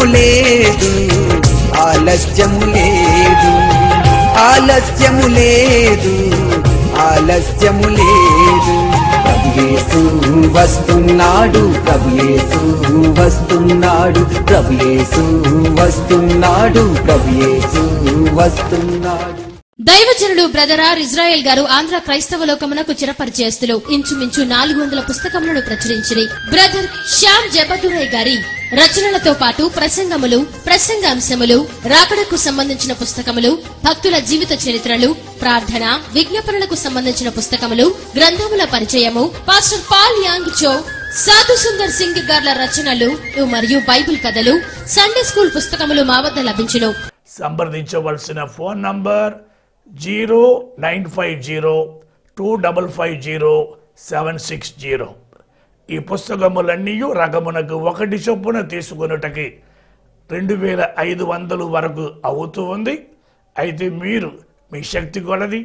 ఆలస్యము లేదు, ఆలస్యము లేదు, ఆలస్యము లేదు, ఆలస్యము లేదు. ప్రభు యేసు వస్తున్నాడు, ప్రభు యేసు వస్తున్నాడు, ప్రభు యేసు వస్తున్నాడు, ప్రభు యేసు వస్తున్నాడు. దైవజనుడు బ్రదర్ ఆర్ ఇజ్రాయెల్ గారు ఆంధ్ర క్రైస్తవ లోకమునకు చిరపరిచయస్తులు ఇంచుమించు 400 పుస్తకములను ప్రచురించిరి. బ్రదర్ శ్యామ్ జబదురై గారి రచనలతో పాటు ప్రసంగములు, ప్రసంగాంశములు, రాకడకు సంబంధించిన పుస్తకములు, భక్తుల జీవిత చరిత్రలు, ప్రార్థన, విజ్ఞాపనలకు సంబంధించిన పుస్తకములు, గ్రంథముల పరిచయము, పాస్టర్ పాల్ యాంగ్ చో, సాధు సుందర్ సింగ్ గార్ల రచనలు మరియు బైబిల్ కథలు, సండే స్కూల్ పుస్తకములు మా వద్ద లభించును. సంప్రదించవలసిన ఫోన్ నంబర్ 0950250760. ఈ పుస్తకములన్నీ రకమునకు 1 చొప్పున తీసుకొనుటకి 2500 వరకు అవుతూ ఉంది. అయితే మీరు మీ శక్తి కొలది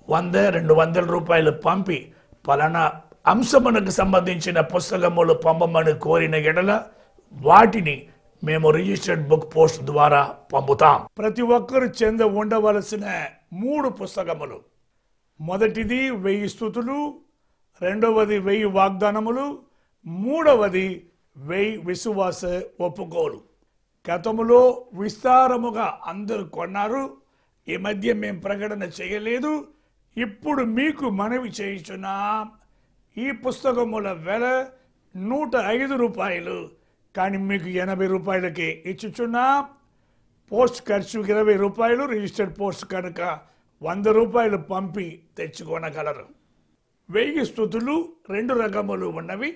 100-200 రూపాయలు పంపి పలానా అంశమునకు సంబంధించిన పుస్తకములు పంపమని కోరిన ఎడల వాటిని మేము రిజిస్టర్డ్ బుక్ పోస్ట్ ద్వారా పంపుతాం. ప్రతి ఒక్కరు చెంద ఉండవలసిన 3 పుస్తకములు. మొదటిది 1000 స్తుతులు, రెండవది 1000 వాగ్దానములు, మూడవది 1000 విశ్వాస ఒప్పుకోలు. గతములో విస్తారముగా అందరూ కొన్నారు. ఈ మధ్య మేము ప్రకటన చేయలేదు. ఇప్పుడు మీకు మనవి చేయుచున్నాం. ఈ పుస్తకముల వెల 105 రూపాయలు, కానీ మీకు 80 రూపాయలకే ఇచ్చుచున్నాం. పోస్ట్ ఖర్చు 20 రూపాయలు, రిజిస్టర్డ్ పోస్ట్ కనుక 100 రూపాయలు పంపి తెచ్చుకోనగలరు. 1000 స్తుతులు 2 రకములు ఉన్నవి.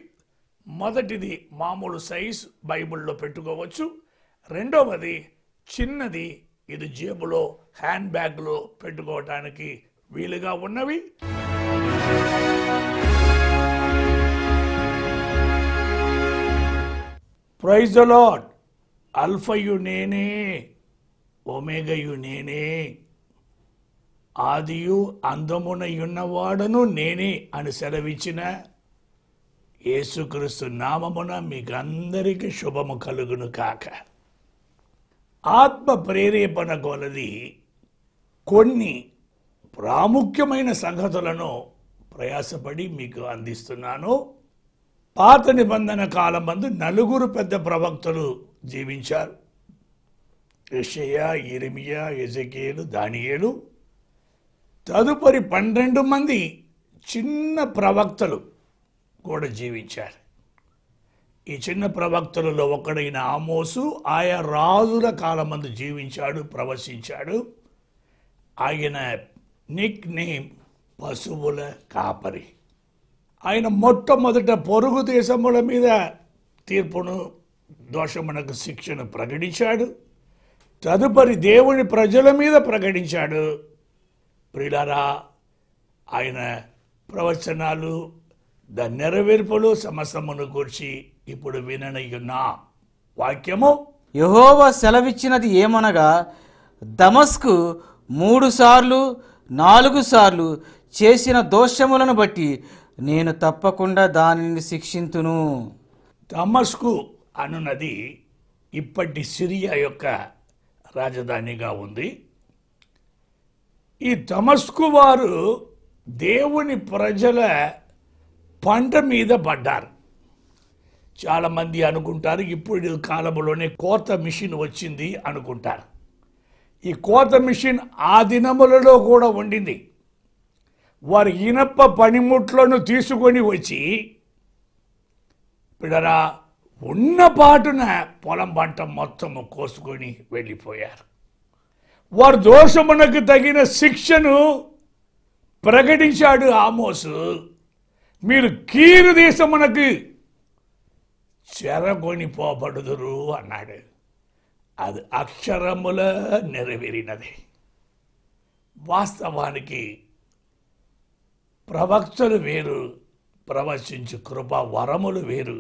మొదటిది మామూలు సైజ్, బైబిల్లో పెట్టుకోవచ్చు. రెండవది చిన్నది, ఇది జేబులో హ్యాండ్ బ్యాగ్లో పెట్టుకోవటానికి వీలుగా ఉన్నవి. Praise the lord. అల్ఫయు నేనే, ఒమేగయు నేనే, ఆదియు అందమునయున్నవాడను నేనే అని సెలవిచ్చిన యేసుక్రీస్తు నామమున మీకందరికీ శుభము కలుగును కాక. ఆత్మ ప్రేరేపణ కొలది కొన్ని ప్రాముఖ్యమైన సంగతులను ప్రయాసపడి మీకు అందిస్తున్నాను. పాత నిబంధన కాలమందు 4 పెద్ద ప్రవక్తలు జీవించారు. యెషయా, యిర్మీయా, ఎజెకియేలు, దానియేలు. తదుపరి 12 మంది చిన్న ప్రవక్తలు కూడా జీవించారు. ఈ చిన్న ప్రవక్తలలో ఒకడైన ఆమోసు ఆయా రాజుల కాలమందు జీవించాడు, ప్రవశించాడు. ఆయన నిక్ నేమ్ పశువుల కాపరి. ఆయన మొట్టమొదట పొరుగు దేశముల మీద తీర్పును, దోషమునకు శిక్షను ప్రకటించాడు. తదుపరి దేవుని ప్రజల మీద ప్రకటించాడు. ప్రియులారా, ఆయన ప్రవచనాలు, దాని నెరవేర్పులు సమస్తమును కూర్చి ఇప్పుడు విననయ్యున్నా వాక్యము. యెహోవా సెలవిచ్చినది ఏమనగా, దమస్కు 3 సార్లు 4 సార్లు చేసిన దోషములను బట్టి నేను తప్పకుండా దానిని శిక్షింతును. దమస్కు అనున్నది ఇప్పటి సిరియా యొక్క రాజధానిగా ఉంది. ఈ దమస్కు వారు దేవుని ప్రజల పంట మీద పడ్డారు. చాలామంది అనుకుంటారు ఇప్పుడు కాలంలోనే కోత మిషన్ వచ్చింది అనుకుంటారు. ఈ కోత మిషన్ ఆ దినములలో కూడా ఉండింది. వారు ఇనప పనిముట్లను తీసుకొని వచ్చి పిడరా ఉన్న పాటున పొలం పంట మొత్తము కోసుకొని వెళ్ళిపోయారు. వారు దోషమునకు తగిన శిక్షను ప్రకటించాడు ఆమోసు. మీరు కీరు దేశమునకు చెరకొని పోబడుదురు అన్నాడు. అది అక్షరముల నెరవేరినది. వాస్తవానికి ప్రవక్తలు వేరు, ప్రవచించు కృపా వరములు వేరు.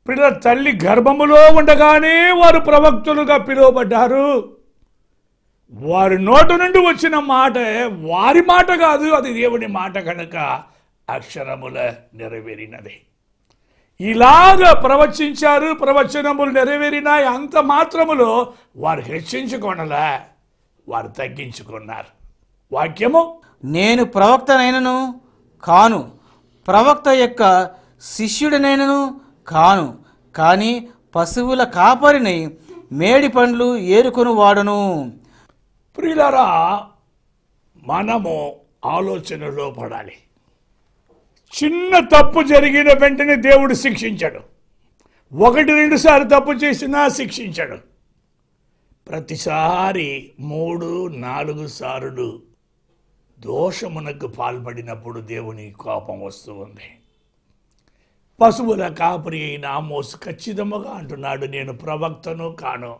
పిల్లల తల్లి గర్భములో ఉండగానే వారు ప్రవక్తలుగా పిలువబడ్డారు. వారి నోట నుండి వచ్చిన మాట వారి మాట కాదు, అది దేవుని మాట కనుక అక్షరముల నెరవేరినది. ఇలాగ ప్రవచించారు, ప్రవచనములు నెరవేరినాయి. అంత మాత్రములో వారు హెచ్చించుకొనలే, వారు తగ్గించుకున్నారు. వాక్యము, నేను ప్రవక్తనైనను కాను, ప్రవక్త యొక్క శిష్యుడినైనను కాను, కానీ పశువుల కాపరిని, మేడి పండ్లు ఏరుకొని వాడను. ప్రియులారా, మనము ఆలోచనలో పడాలి. చిన్న తప్పు జరిగిన వెంటనే దేవుడు శిక్షించాడు. 1-2 సార్లు తప్పు చేసినా శిక్షించాడు. ప్రతిసారి 3-4 సార్లు దోషమునకు పాల్పడినప్పుడు దేవుని కోపం వస్తూ ఉంది. పశువుల కాపరి అయిన ఆమోసు ఖచ్చితంగా అంటున్నాడు, నేను ప్రవక్తను కాను,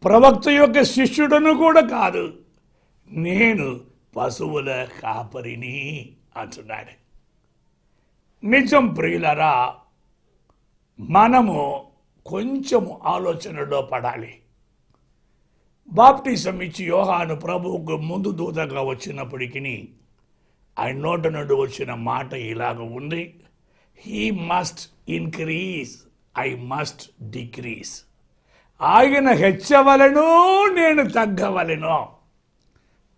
ప్రవక్త యొక్క శిష్యుడను కూడా కాదు, నేను పశువుల కాపరిని అంటున్నాడు. నిజం ప్రియులరా, మనము కొంచెము ఆలోచనలో పడాలి. బాప్టిజం ఇచ్చి యోహాను ప్రభువుకు ముందు దూతగా వచ్చినప్పటికీ ఆయన నోట నుండి వచ్చిన మాట ఇలాగ ఉంది, he must increase, I must decrease. ఆయన హెచ్చవలెను, నేను తగ్గవలెను.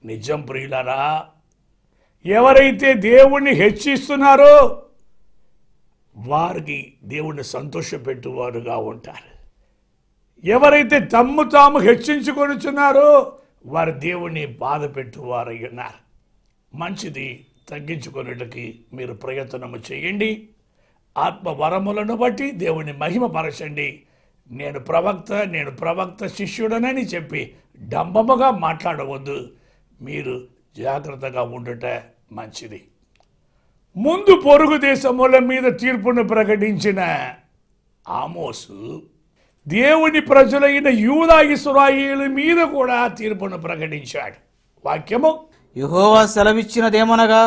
నిజం ప్రియులరా, ఎవరైతే దేవుణ్ణి హెచ్చిస్తున్నారో వారికి దేవుణ్ణి సంతోషపెట్టువారుగా ఉంటారు. ఎవరైతే తమ్ము తాము హెచ్చించుకొనుచున్నారో వారు దేవుణ్ణి బాధ పెట్టువారై ఉన్నారు. మంచిది, తగ్గించుకొనుటకి మీరు ప్రయత్నము చేయండి. ఆత్మ వరములను బట్టి దేవుని మహిమపరచండి. నేను ప్రవక్త శిష్యుడనని చెప్పి డంబముగా మాట్లాడవద్దు. మీరు జాగ్రత్తగా ఉండుట మంచిది. ముందు పొరుగు దేశముల మీద తీర్పును ప్రకటించిన ఆమోసు దేవుని ప్రజలైన యూదా ఇశ్రాయేలు మీద కూడా తీర్పును ప్రకటించాడు. వాక్యము, యెహోవా సెలవిచ్చినదేమనగా,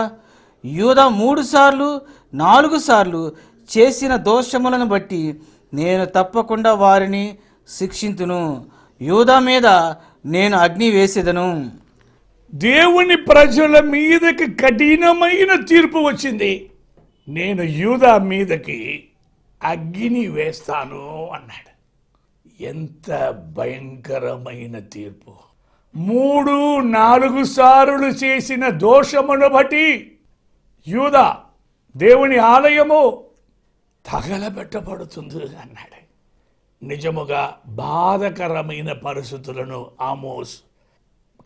యూదా 3 సార్లు 4 సార్లు చేసిన దోషములను బట్టి నేను తప్పకుండా వారిని శిక్షింతును, యూదా మీద నేను అగ్ని వేసేదను. దేవుని ప్రజల మీదకి కఠినమైన తీర్పు వచ్చింది. నేను యూదా మీదకి అగ్ని వేస్తాను అన్నాడు. ఎంత భయంకరమైన తీర్పు! 3-4 సార్లు చేసిన దోషమును బట్టి యూదా దేవుని ఆలయము తగలబెట్టబడుతుంది అన్నాడు. నిజముగా బాధకరమైన పరిస్థితులను ఆమోస్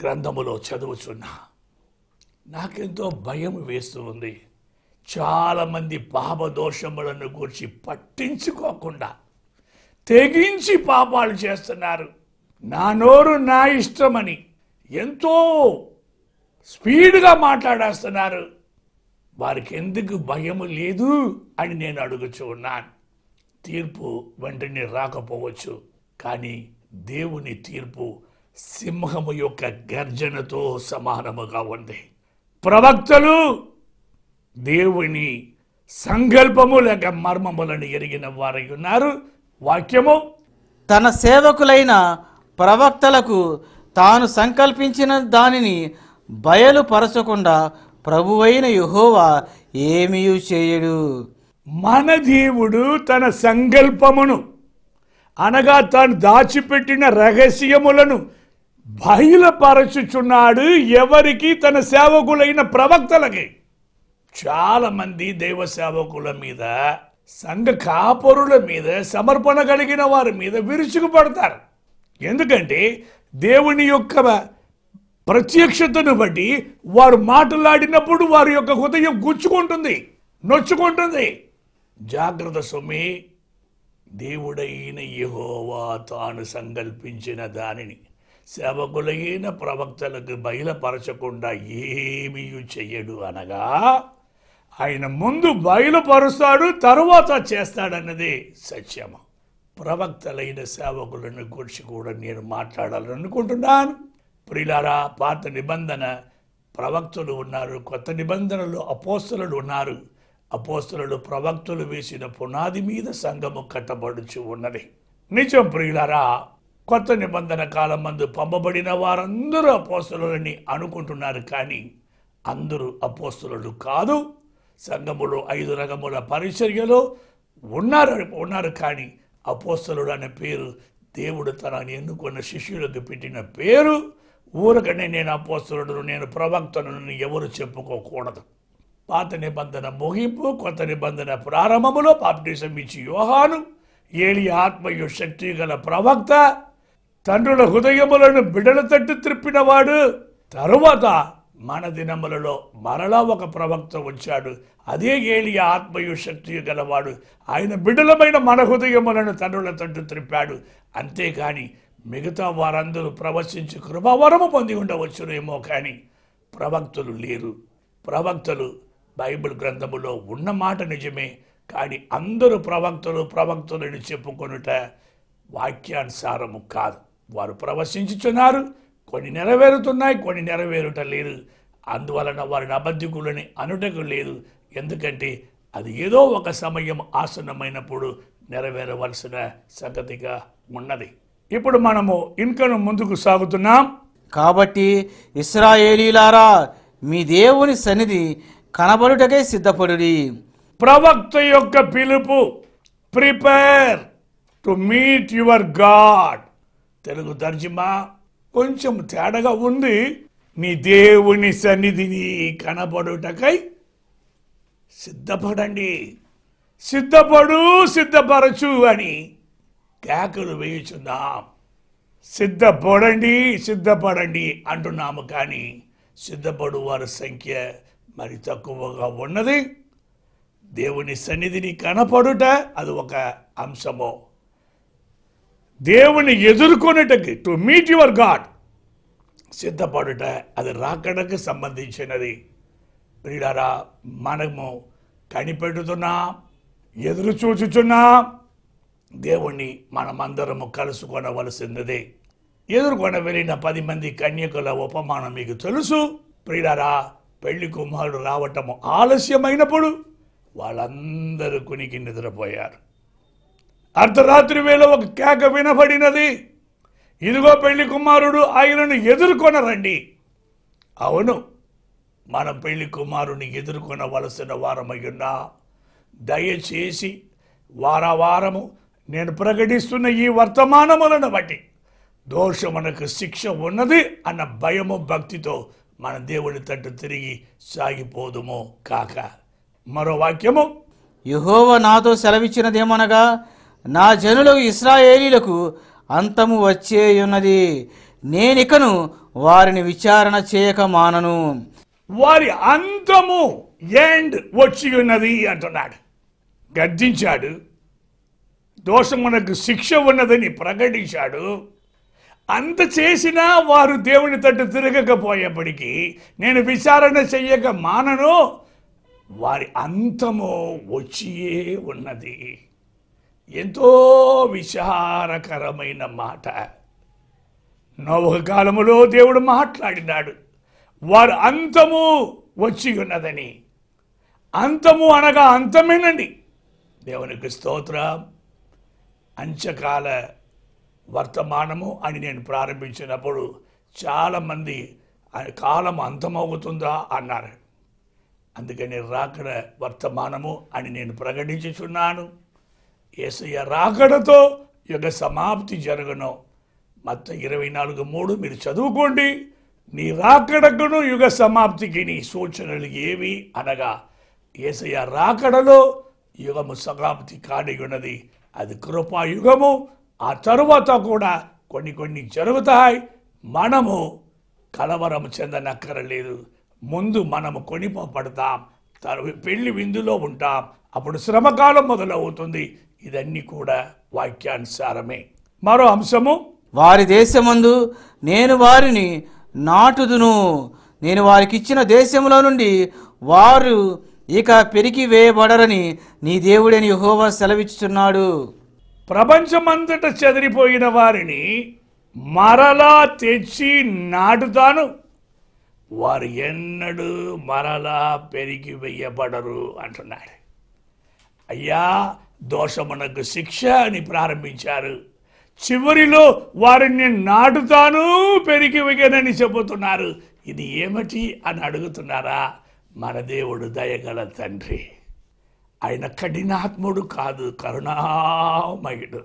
గ్రంథములో చదువుచున్నా నాకెంతో భయం వేస్తూ ఉంది. చాలామంది పాపదోషములను గురించి పట్టించుకోకుండా తెగించి పాపాలు చేస్తున్నారు. నా నోరు నా ఇష్టమని ఎంతో స్పీడ్గా మాట్లాడేస్తున్నారు. వారికి ఎందుకు భయము లేదు అని నేను అడుగుచూ ఉన్నాను. తీర్పు వెంటనే రాకపోవచ్చు, కానీ దేవుని తీర్పు సింహము యొక్క గర్జనతో సమానముగా ఉంది. ప్రవక్తలు దేవుని సంకల్పము లేక మర్మములను ఎరిగిన వారై ఉన్నారు. వాక్యము, తన సేవకులైన ప్రవక్తలకు తాను సంకల్పించిన దానిని బయలుపరచకుండా ప్రభువైన యెహోవా ఏమీ చేయడు. మన దేవుడు తన సంకల్పమును అనగా తాను దాచిపెట్టిన రహస్యములను బయలుపరచుచున్నాడు. ఎవరికి? తన సేవకులైన ప్రవక్తలకి. చాలా మంది దైవ సేవకుల మీద, సంఘ కాపరుల మీద, సమర్పణ కలిగిన వారి మీద విరుచుకుపడతారు. ఎందుకంటే దేవుని యొక్క ప్రత్యక్షతను బట్టి వారు మాట్లాడినప్పుడు వారి యొక్క హృదయం గుచ్చుకుంటుంది, నొచ్చుకుంటుంది. జాగ్రత్త సొమ్మి. దేవుడైన యెహోవా తాను సంకల్పించిన దానిని సేవకులైన ప్రవక్తలకు బయలుపరచకుండా ఏమీ చెయ్యడు. అనగా ఆయన ముందు బయలుపరుస్తాడు, తరువాత చేస్తాడన్నదే సత్యము. ప్రవక్తలైన సేవకులను గురించి కూడా నేను మాట్లాడాలనుకుంటున్నాను. ప్రియులారా, పాత నిబంధన ప్రవక్తలు ఉన్నారు, కొత్త నిబంధనలో అపోస్తలులు ఉన్నారు. అపోస్తలులు ప్రవక్తలు వేసిన పునాది మీద సంఘము కట్టబడుచు ఉన్నది. నిజం ప్రియులారా, కొత్త నిబంధన కాలం మందు పంపబడిన వారందరూ అపోస్తలులని అనుకుంటున్నారు, కానీ అందరూ అపోస్తలులు కాదు. సంఘములో 5 రకముల పరిచర్యలో ఉన్నారు కానీ అపోస్తలుడు అనే పేరు దేవుడు తనని ఎన్నుకున్న శిష్యులకు పెట్టిన పేరు. ఊరకనే నేను అపోస్తలుడును, నేను ప్రవక్తను ఎవరు చెప్పుకోకూడదు. పాత నిబంధన ముగింపు, కొత్త నిబంధన ప్రారంభములో బాప్టిజం ఇచ్చి యోహాను, ఏలియా ఆత్మయు శక్తి గల ప్రవక్త, తండ్రుల హృదయములను బిడల తట్టు త్రిప్పినవాడు. తరువాత మన దినములలో మరలా ఒక ప్రవక్త వచ్చాడు, అదే ఏలియా ఆత్మయు శక్తి గలవాడు. ఆయన బిడలమైన మన హృదయములను తండ్రుల తట్టు త్రిప్పాడు. అంతేకాని మిగతా వారందరూ ప్రవచించి కృపావరము పొంది ఉండవచ్చునేమో కానీ ప్రవక్తలు లేరు. ప్రవక్తలు బైబిల్ గ్రంథములో ఉన్న మాట నిజమే, కానీ అందరూ ప్రవక్తలని చెప్పుకొనుట వాక్యానుసారము కాదు. వారు ప్రవచించుచున్నారు, కొన్ని నెరవేరుతున్నాయి, కొన్ని నెరవేరుట లేదు. అందువలన వారిని అబద్ధికులని అనుటకు లేదు. ఎందుకంటే అది ఏదో ఒక సమయం ఆసన్నమైనప్పుడు నెరవేరవలసిన సంగతిగా ఉన్నది. ఇప్పుడు మనము ఇంకను ముందుకు సాగుతున్నాం. కాబట్టి ఇశ్రాయేలీలారా, మీ దేవుని సన్నిధి కనబడుటకై సిద్ధపడుడి. ప్రవక్త యొక్క పిలుపు, prepare to meet your God. Telugu తర్జుమా కొంచెం తేడాగా ఉంది. నీ దేవుని సన్నిధిని కనబడుటకై సిద్ధపడండి. సిద్ధపరచు అని కేకలు వేయుచున్నాం. సిద్ధపడండి అంటున్నాము, కానీ సిద్ధపడు వారి సంఖ్య మరి తక్కువగా ఉన్నది. దేవుని సన్నిధిని కనపడుట అది ఒక అంశము. దేవుని ఎదుర్కొనేటకి, టు మీట్ యువర్ గాడ్, సిద్ధపడుట అది రాకడకు సంబంధించినది. ప్రియులారా, మనము కనిపెడుతున్నాం, ఎదురు చూచుచున్నాం. దేవుణ్ణి మనమందరము కలుసుకొనవలసినదే. ఎదుర్కొన వెళ్ళిన 10 మంది కన్యకుల ఉపమానం మీకు తెలుసు. ప్రియులారా, పెళ్లి కుమారుడు రావటము ఆలస్యమైనప్పుడు వాళ్ళందరూ కునికి నిద్రపోయారు. అర్ధరాత్రి వేళ ఒక కేక వినబడినది, ఇదిగో పెళ్లి కుమారుడు, ఆయనను ఎదుర్కొనరండి. అవును, మనం పెళ్లి కుమారుని ఎదుర్కొనవలసిన వారమయ్యున్నా. దయచేసి వారము నేను ప్రకటిస్తున్న ఈ వర్తమానములను బట్టి దోషమునకు శిక్ష ఉన్నది అన్న భయము భక్తితో మన దేవుని తట్టు తిరిగి సాగిపోదుము కాక. మరో వాక్యము, యెహోవా నాతో సెలవిచ్చినదేమనగా, నా జనులకు ఇశ్రాయేలీలకు అంతము వచ్చేయున్నది, నేనికను వారిని విచారణ చేయక మానను. వారి అంతము, ఎండ్ వచ్చి ఉన్నది అంటున్నాడు. గర్జించాడు, దోషమునకు శిక్ష ఉన్నదని ప్రకటించాడు. అంత చేసినా వారు దేవుని తట్టు తిరగకపోయేప్పటికీ నేను విచారణ చెయ్యక మానను, వారి అంతము వచ్చియే ఉన్నది. ఎంతో విచారకరమైన మాట. నోవహు కాలములో దేవుడు మాట్లాడినాడు, వారు అంతము వచ్చి ఉన్నదని. అంతము అనగా అంతమేనండి. దేవునికి స్తోత్రం. అంత్యకాల వర్తమానము అని నేను ప్రారంభించినప్పుడు చాలామంది కాలం అంతమవుతుందా అన్నారు. అందుకని రాకడ వర్తమానము అని నేను ప్రకటించుచున్నాను. యేసయ్య రాకడతో యుగ సమాప్తి జరుగును. మత్తయి 24:3 మీరు చదువుకోండి. నీ రాకడకును యుగ సమాప్తికి నీ సూచనలు ఏవి అనగా, యేసయ్య రాకడలో యుగము సమాప్తి కాడి ఉన్నది. అది కృపాయుగము. ఆ తరువాత కూడా కొన్ని జరుగుతాయి. మనము కలవరం చెందనక్కరలేదు. ముందు మనము కొనిపోబడతాం, పెళ్లి విందులో ఉంటాం, అప్పుడు శ్రమకాలం మొదలవుతుంది. ఇదన్నీ కూడా వాక్యానుసారమే. మరో అంశము, వారి దేశమందు నేను వారిని నాటుదును, నేను వారికిచ్చిన దేశంలో నుండి వారు ఇక పెరిగి వేయబడరని నీ దేవుడని యెహోవా సెలవిచ్చుచున్నాడు. ప్రపంచమంతట చెదిరిపోయిన వారిని మరలా తెచ్చి నాటుతాను, వారు ఎన్నడూ మరలా పెరిగి వేయబడరు అంటున్నాడు. అయ్యా, దోషమునకు శిక్ష అని ప్రారంభించారు, చివరిలో వారిని నాటుతాను, పెరిగి వేయనని చెబుతున్నారు. ఇది ఏమిటి అని అడుగుతున్నారా? మన దేవుడు దయగల తండ్రి. ఆయన కఠినాత్ముడు కాదు, కరుణామయుడు.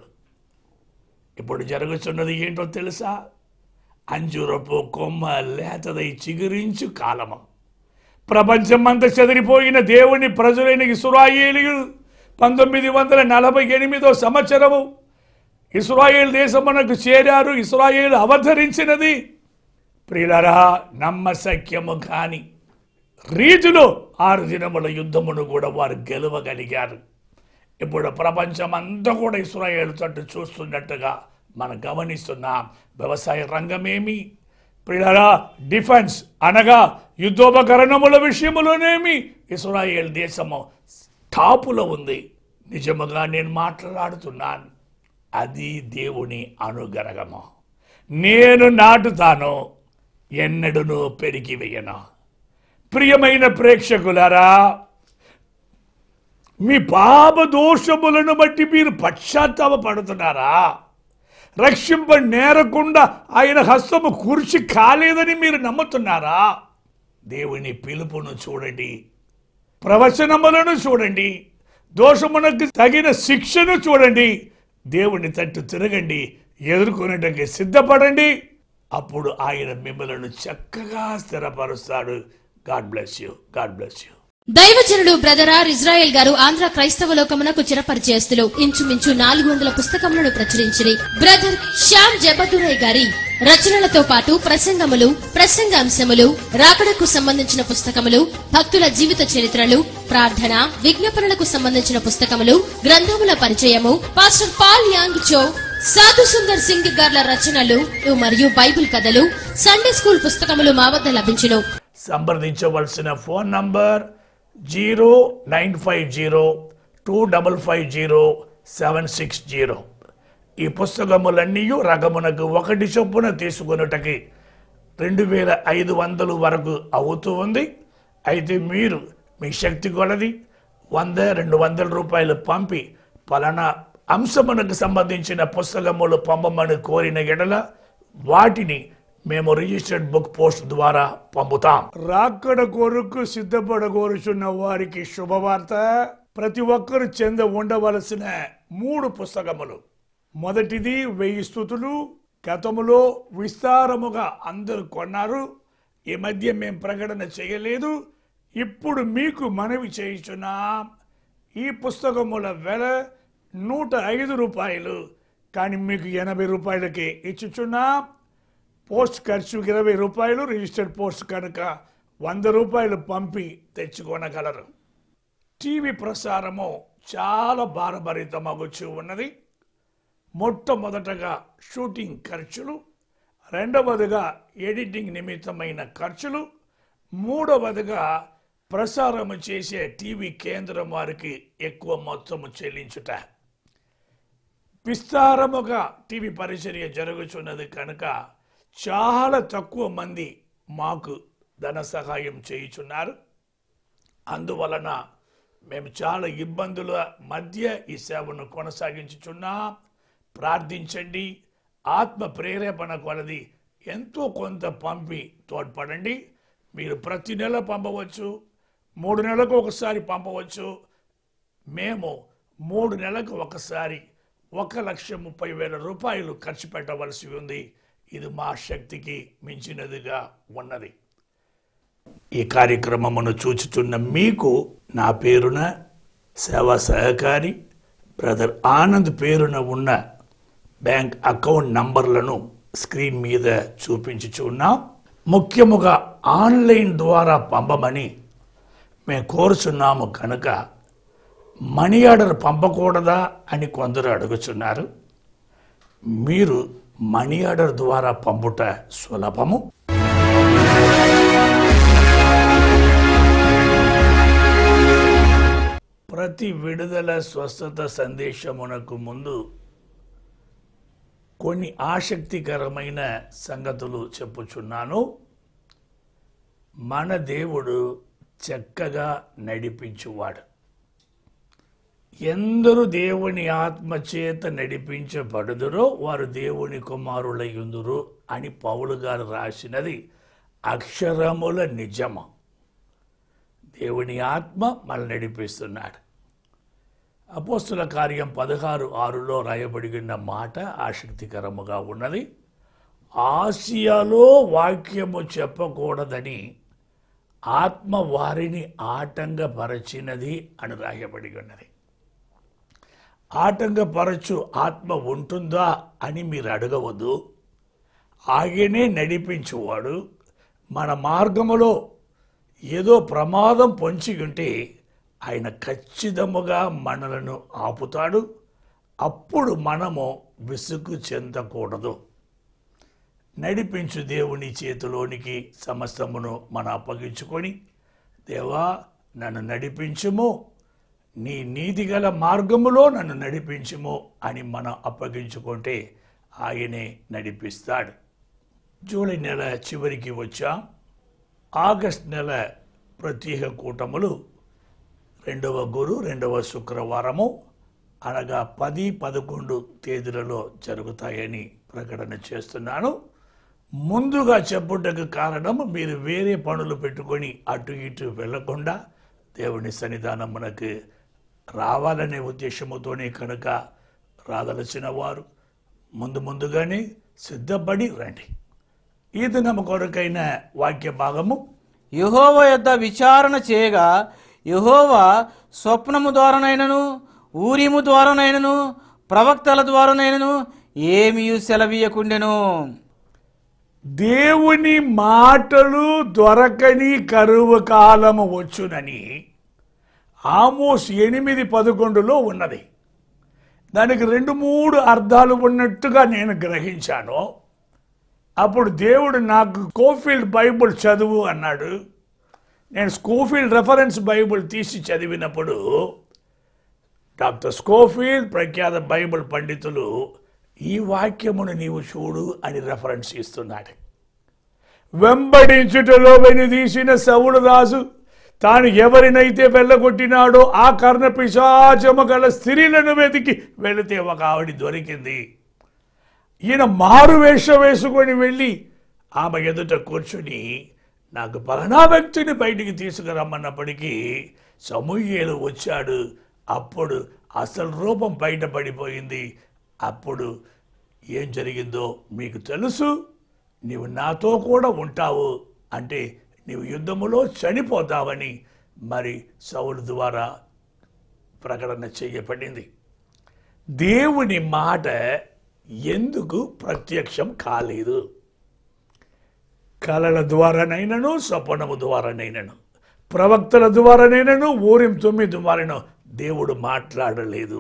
ఇప్పుడు జరుగుతున్నది ఏంటో తెలుసా? అంజూరపు కొమ్మ లేతదై చిగురించు కాలము. ప్రపంచమంతా చెదిరిపోయిన దేవుని ప్రజలైన ఇశ్రాయేలీయులు 1948 సంవత్సరము ఇశ్రాయేల్ దేశమునకు చేరారు. ఇశ్రాయేలు అవతరించినది ప్రియులారా నమ్మశక్యము కాని రీతిలో 6 దినముల యుద్ధమును కూడా వారు గెలవగలిగారు. ఇప్పుడు ప్రపంచమంతా కూడా ఇశ్రాయేలు తట్టు చూస్తున్నట్టుగా మనం గమనిస్తున్నాం. వ్యవసాయ రంగమేమి, ప్రియులారా డిఫెన్స్ అనగా యుద్ధోపకరణముల విషయములోనేమి ఇశ్రాయేల్ దేశము టాపులో ఉంది. నిజముగా నేను మాట్లాడుతున్నాను, అది దేవుని అనుగ్రహము. నేను నాటుతాను, ఎన్నడూను పెరిగి వేయను. ప్రియమైన ప్రేక్షకులారా, మీ పాప దోషములను బట్టి మీరు పశ్చాత్తాపడుతున్నారా? రక్షింప నేరకుండా ఆయన హస్తము కూర్చి కాలేదని మీరు నమ్ముతున్నారా? దేవుని పిలుపును చూడండి, ప్రవచనములను చూడండి, దోషమునకు తగిన శిక్షను చూడండి, దేవుని తట్టు తిరగండి, ఎదుర్కొనేటకి సిద్ధపడండి. అప్పుడు ఆయన మిమ్మలను చక్కగా స్థిరపరుస్తాడు. God bless you, God bless you. దైవజనుడు బ్రదర్ ఆర్ ఇజ్రాయెల్ గారు ఆంధ్ర క్రైస్తవ లోకమునకు చిరపరిచేస్తులు ఇంచుమించు 400 పుస్తకములను ప్రచురించిరి. బ్రదర్ శ్యామ్ జబదురై గారి రచనలతో పాటు ప్రసంగములు, ప్రసంగాంశములు, రాకడకు సంబంధించిన పుస్తకములు, భక్తుల జీవిత చరిత్రలు, ప్రార్థన, విజ్ఞాపనలకు సంబంధించిన పుస్తకములు, గ్రంథముల పరిచయము, పాస్టర్ పాల్ యాంగ్ చో, సాధు సుందర్ సింగ్ గార్ల రచనలు మరియు బైబిల్ కథలు, సండే స్కూల్ పుస్తకములు మా వద్ద లభించును. సంప్రదించవలసిన ఫోన్ నంబర్ 0950250760. ఈ పుస్తకములన్నీ రకమునకు 1 చొప్పున తీసుకొనుటకి 2500 వరకు అవుతూ ఉంది. అయితే మీరు మీ శక్తి కొలది 100-200 రూపాయలు పంపి పలానా అంశమునకు సంబంధించిన పుస్తకములు పంపమని కోరిన ఎడల వాటిని మేము రిజిస్టర్డ్ బుక్ పోస్ట్ ద్వారా పంపుతాం. రాకడ కొరకు సిద్ధపడగోరుచున్న వారికి శుభవార్త. ప్రతి ఒక్కరు చెంద ఉండవలసిన 3 పుస్తకములు. మొదటిది 1000 స్తుతులు. గతములో విస్తారముగా అందరూ కొన్నారు. ఈ మధ్య మేము ప్రకటన చేయలేదు. ఇప్పుడు మీకు మనవి చేయుచున్నాం. ఈ పుస్తకముల వెల 105 రూపాయలు, కానీ మీకు 80 రూపాయలకే ఇచ్చుచున్నాం. పోస్ట్ ఖర్చు 20 రూపాయలు, రిజిస్టర్డ్ పోస్ట్ కనుక 100 రూపాయలు పంపి తెచ్చుకోనగలరు. టీవీ ప్రసారము చాలా భారభరితమగుచూ ఉన్నది. మొట్టమొదటగా షూటింగ్ ఖర్చులు, రెండవదిగా ఎడిటింగ్ నిమిత్తమైన ఖర్చులు, మూడవదిగా ప్రసారము చేసే టీవీ కేంద్రం వారికి ఎక్కువ మొత్తము చెల్లించుట. విస్తారముగా టీవీ పరిచర్య జరుగుతున్నది కనుక చాలా తక్కువ మంది మాకు ధన సహాయం చేయుచున్నారు. అందువలన మేము చాలా ఇబ్బందుల మధ్య ఈ సేవను కొనసాగించుచున్నాం. ప్రార్థించండి. ఆత్మ ప్రేరేపణ కొలది ఎంతో కొంత పంపి తోడ్పడండి. మీరు ప్రతి నెల పంపవచ్చు, 3 నెలలకు ఒకసారి పంపవచ్చు. మేము 3 నెలలకు ఒకసారి 1,30,000 రూపాయలు ఖర్చు పెట్టవలసి ఉంది. ఇది మా శక్తికి మించినదిగా ఉన్నది. ఈ కార్యక్రమమును చూచుచున్న మీకు నా పేరున సేవా సహకారి బ్రదర్ ఆనంద్ పేరున ఉన్న బ్యాంక్ అకౌంట్ నంబర్లను స్క్రీన్ మీద చూపించుచున్నాం. ముఖ్యముగా ఆన్లైన్ ద్వారా పంపమని మేము కోరుచున్నాము కనుక మనీ ఆర్డర్ పంపకూడదా అని కొందరు అడుగుచున్నారు. మీరు మనీ ఆర్డర్ ద్వారా పంపుట సులభము. ప్రతి విడుదల స్వస్థత సందేశమునకు ముందు కొన్ని ఆసక్తికరమైన సంగతులు చెప్పుచున్నాను. మన దేవుడు చక్కగా నడిపించువాడు. ఎందరు దేవుని ఆత్మచేత నడిపించబడుదురో వారు దేవుని కుమారులయ్యుందురు అని పౌలు గారు రాసినది అక్షరముల నిజము. దేవుని ఆత్మ మనల్ని నడిపిస్తున్నాడు. అపోస్తుల కార్యం 16:6లో రాయబడి ఉన్న మాట ఆసక్తికరముగా ఉన్నది. ఆసియాలో వాక్యము చెప్పకూడదని ఆత్మ వారిని ఆటంకపరచినది అని రాయబడి ఉన్నది. ఆటంకపరచు ఆత్మ ఉంటుందా అని మీరు అడగవద్దు. ఆయనే నడిపించువాడు. మన మార్గములో ఏదో ప్రమాదం పొంచి ఉంటే ఆయన ఖచ్చితముగా మనలను ఆపుతాడు. అప్పుడు మనము విసుగు చెందకూడదు. నడిపించు దేవుని చేతిలోనికి సమస్తమును మనం అప్పగించుకొని, దేవా నన్ను నడిపించుము, నీ నీతిగల మార్గములో నన్ను నడిపించుము అని మనం అప్పగించుకుంటే ఆయనే నడిపిస్తాడు. జూలై నెల చివరికి వచ్చాం. ఆగస్ట్ నెల ప్రత్యేక కూటములు 2వ గురు 2వ శుక్రవారము అనగా 10, 11 తేదీలలో జరుగుతాయని ప్రకటన చేస్తున్నాను. ముందుగా చెప్పుటకు కారణం మీరు వేరే పనులు పెట్టుకొని అటు ఇటు వెళ్లకుండా దేవుని సన్నిధానమునకు రావాలనే ఉద్దేశముతోనే కనుక రాదలసిన వారు ముందుగానే సిద్ధపడి రండి. ఈ దినము కొరకైన వాక్య భాగము, యెహోవా యొద్ద విచారణ చేయగా యెహోవా స్వప్నము ద్వారానైనను ఊరిము ద్వారానైనను ప్రవక్తల ద్వారానైనను ఏమీ సెలవీయకుండెను. దేవుని మాటలు దొరకని కరువు కాలము వచ్చునని ఆమోస్ 8:11లో ఉన్నది. దానికి 2-3 అర్థాలు ఉన్నట్టుగా నేను గ్రహించాను. అప్పుడు దేవుడు నాకు స్కోఫీల్డ్ బైబుల్ చదువు అన్నాడు. నేను స్కోఫీల్డ్ రెఫరెన్స్ బైబుల్ తీసి చదివినప్పుడు డాక్టర్ స్కోఫీల్డ్ ప్రఖ్యాత బైబుల్ పండితులు ఈ వాక్యమును నీవు చూడు అని రెఫరెన్స్ ఇస్తున్నాడు. వెంబడించుటలో వెనుదీసిన సౌలు రాజు తాను ఎవరినైతే వెళ్ళగొట్టినాడో ఆ కర్ణ పిశాచము గల స్త్రీలను వెతికి వెళితే ఒక ఆవిడ దొరికింది. ఈయన మారు వేషం వేసుకొని వెళ్ళి ఆమె ఎదుట కూర్చుని నాకు పలానా వ్యక్తిని బయటికి తీసుకురమ్మన్నప్పటికీ సమూయేలు వచ్చాడు. అప్పుడు అసలు రూపం బయటపడిపోయింది. అప్పుడు ఏం జరిగిందో మీకు తెలుసు. నీవు నాతో కూడా ఉంటావు అంటే నీవు యుద్ధములో చనిపోతావని మరి సౌలు ద్వారా ప్రకటన చేయబడింది. దేవుని మాట ఎందుకు ప్రత్యక్షం కాలేదు? కలల ద్వారానైనను స్వప్నము ద్వారానైనను ప్రవక్తల ద్వారానైనను ఊరిం 9 ద్వారానో దేవుడు మాట్లాడలేదు.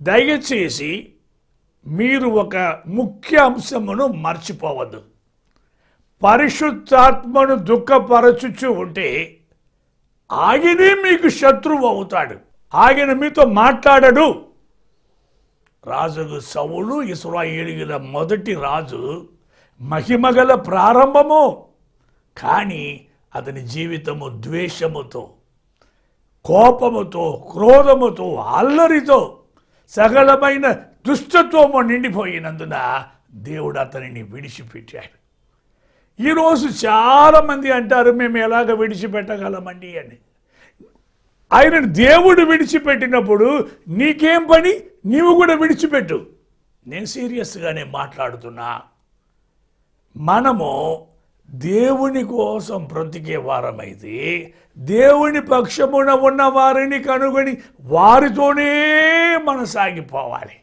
దయచేసి మీరు ఒక ముఖ్య అంశమును మర్చిపోవద్దు. పరిశుద్ధాత్మను దుఃఖపరచుచు ఉంటే ఆయనే మీకు శత్రువు అవుతాడు. ఆయన మీతో మాట్లాడడు. రాజుకు సౌలు ఇశ్రాయేలీయుల మొదటి రాజు, మహిమగల ప్రారంభము. కానీ అతని జీవితము ద్వేషముతో, కోపముతో, క్రోధముతో, అల్లరితో, సకలమైన దుష్టత్వము నిండిపోయినందున దేవుడు అతనిని విడిచిపెట్టాడు. ఈరోజు చాలామంది అంటారు మేము ఎలాగ విడిచిపెట్టగలమండి అని. ఆయనను దేవుడు విడిచిపెట్టినప్పుడు నీకేం పని? నీవు కూడా విడిచిపెట్టు. నేను సీరియస్గానే మాట్లాడుతున్నా. మనము దేవుని కోసం బ్రతికే వారమైతే దేవుని పక్షమున ఉన్న వారిని కనుగొని వారితోనే మనం సాగిపోవాలి.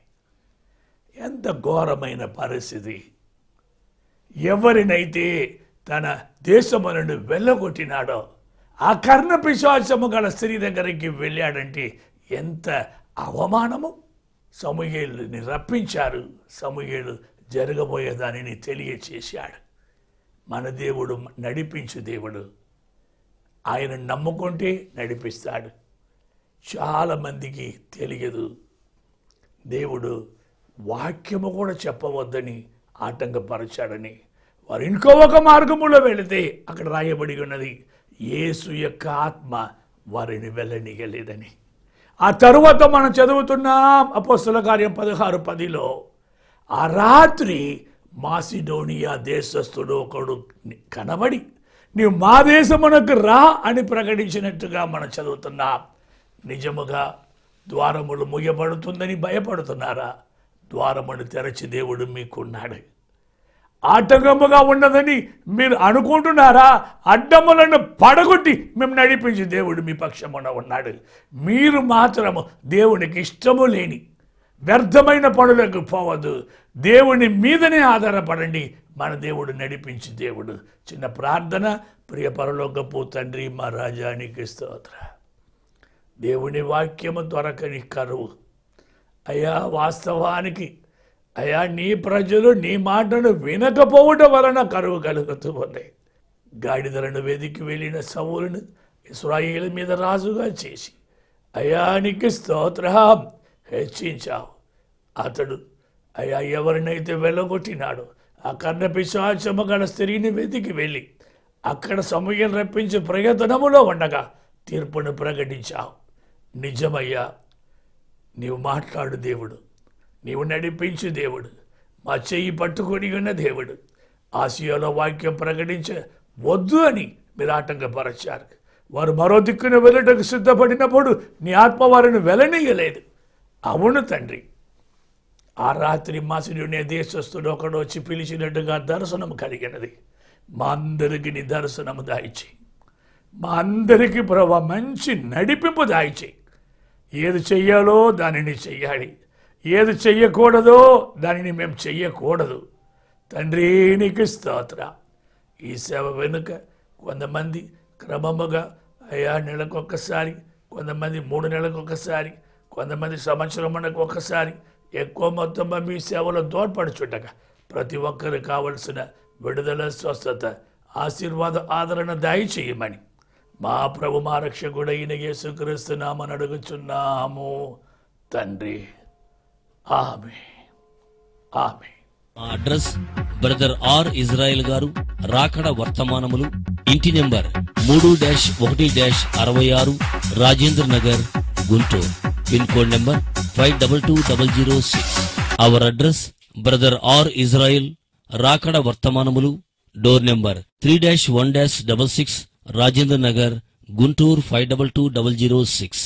ఎంత ఘోరమైన పరిస్థితి! ఎవరినైతే తన దేశము నుండి వెళ్ళగొట్టినాడో ఆ కర్ణ పిశాచము గల స్త్రీ దగ్గరికి వెళ్ళాడంటే ఎంత అవమానము! సమూయేలుని రప్పించారు. సమూయేలు జరగబోయే దానిని తెలియచేశాడు. మన దేవుడు నడిపించు దేవుడు. ఆయన నమ్ముకుంటే నడిపిస్తాడు. చాలామందికి తెలియదు. దేవుడు వాక్యము కూడా చెప్పవద్దని ఆటంకపరచాడని వారు ఇంకో ఒక మార్గములో వెళితే అక్కడ రాయబడి ఉన్నది యేసు యొక్క ఆత్మ వారిని వెళ్ళనీయలేదని. ఆ తరువాత మనం చదువుతున్నాం అపోస్తల కార్యం 16:10లో ఆ రాత్రి మాసిడోనియా దేశస్థుడు ఒకడు కనబడి నీవు మా దేశమునకు రా అని ప్రకటించినట్టుగా మనం చదువుతున్నాం. నిజముగా ద్వారములు ముయ్యబడుతుందని భయపడుతున్నారా? ద్వారమును తెరచి దేవుడు మీకున్నాడు. ఆటంకముగా ఉన్నదని మీరు అనుకుంటున్నారా? అడ్డములను పడగొట్టి మేము నడిపించి దేవుడు మీ పక్షమున ఉన్నాడు. మీరు మాత్రము దేవునికి ఇష్టము లేని వ్యర్థమైన పనులకు పోవద్దు. దేవుని మీదనే ఆధారపడండి. మన దేవుడు నడిపించి దేవుడు. చిన్న ప్రార్థన. ప్రియ పరలోకపు తండ్రి, మా రాజానికి స్తోత్ర. దేవుని వాక్యము దొరకని కరువు అయ్యా, వాస్తవానికి అయ్యా నీ ప్రజలు నీ మాటను వినకపోవడం వలన కరువు కలుగుతూ ఉంది. గాడిదలను వెదికి వెళ్ళిన సౌలును ఇశ్రాయేలు మీద రాజుగా చేసి అయ్యా నీకు స్తోత్రం హెచ్చించావు. అతడు అయ్యా ఎవరినైతే వెళ్ళగొట్టినాడో ఆ కర్ణపిశాచము గల స్త్రీని వెతికి వెళ్ళి అక్కడ సమూయేలు రప్పించి ప్రయత్నములో ఉండగా తీర్పును ప్రకటించావు. నిజమయ్యా, నీవు మాట్లాడు దేవుడు, నీవు నడిపించు దేవుడు, మా చెయ్యి పట్టుకొని ఉన్న దేవుడు. ఆసియాలో వాక్యం ప్రకటించ వద్దు అని మీరు ఆటంకపరచారు. వారు మరో దిక్కున వెళ్ళటకు సిద్ధపడినప్పుడు నీ ఆత్మ వారిని వెళ్ళనీయలేదు. అవును తండ్రి, ఆ రాత్రి మాసిడోనియా దేశస్థుడు ఒకడు వచ్చి పిలిచినట్టుగా దర్శనం కలిగినది. మా అందరికీ నీ దర్శనము దాయిచి, మా అందరికీ ప్రభా మంచి నడిపింపు దాయిచి. ఏది చెయ్యాలో దానిని చెయ్యాలి, ఏది చెయ్యకూడదో దానిని మేము చెయ్యకూడదు. తండ్రి నీకు స్తోత్ర. ఈ సేవ వెనుక కొంతమంది క్రమముగా అయ్యా నెలకొకసారి, కొంతమంది 3 నెలలకొకసారి, కొంతమంది సంవత్సరమునకు ఒకసారి ఎక్కువ మొత్తంలో మీ సేవలో తోడ్పడుచుండగా ప్రతి ఒక్కరు కావలసిన విడుదల, స్వస్థత, ఆశీర్వాద, ఆదరణ దయచేయమని మా ప్రభు మా రక్షకుడైన యేసుక్రీస్తు నామమున అడుగుచున్నాము తండ్రి. ఆమేన్. ఆమేన్. మా అడ్రస్ బ్రదర్ ఆర్ ఇజ్రాయెల్ గారు, రాకడ వర్తమానములు, ఇంటి number 3-1-66, Rajendra Nagar, Guntur. Pin code number 522006. Our address brother R Israel, రాకడ వర్తమానములు, డోర్ నెంబర్ 3-1-66, రాజేంద్ర నగర్, గుంటూరు 522006.